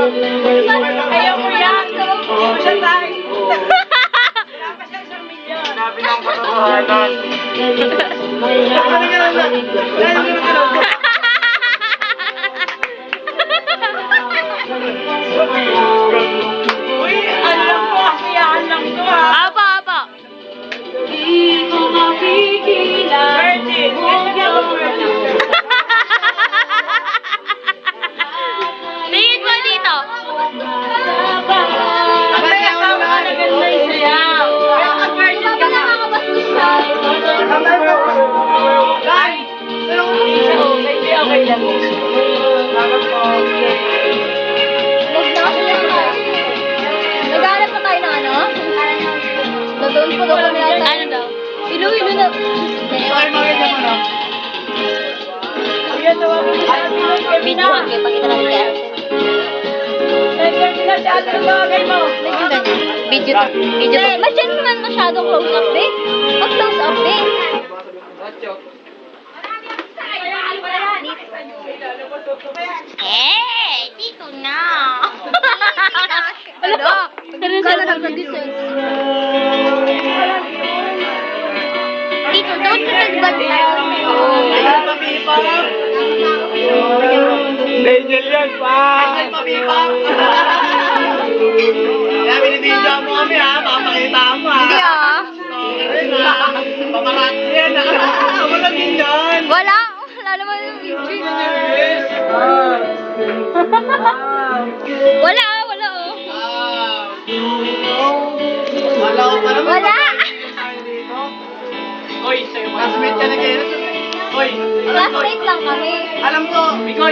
Ayaw mo yan. Hindi mo siya tayo. Wala pa siya 1,000,000. Sinabi ng katotohanan. Uy, ano lang po, kasiyahan lang to ha. Apa, apa. Virgin. Ganyan ako, virgin. Tingin mo dito. Abay, asawa ka na ganda yung sayaw. Kaya ka virgin ka na. Guys, pero kung hindi siya okay lang. Salamat po. Naghanap pa tayo ng ano? Doon po doon kami natin. Ano daw? Ilu-ilu na. Ayan, tawagin mo siya. Video hang kayo. Pakita natin kay Arsen. Nagkakita si ate ng bagay mo. Video to. Video to. Mas yan naman masyadong close up eh. Mag-close up eh. Eh, dito na. Ano ba? Kala nag-producer. Dito, doon ka nagbantay. Daniel yan, pa! Kaya binibidyo mo kami ha, papakita mo ha. Hindi ah. Pamarati yan ha. Wala din yan. Wala. Wala naman yung video. Wala ah, wala oh. Wala ko pa naman. Wala. Hoy, classmate ka na kayo. Hoy, Classmate lang kami. alam ko, ikaw,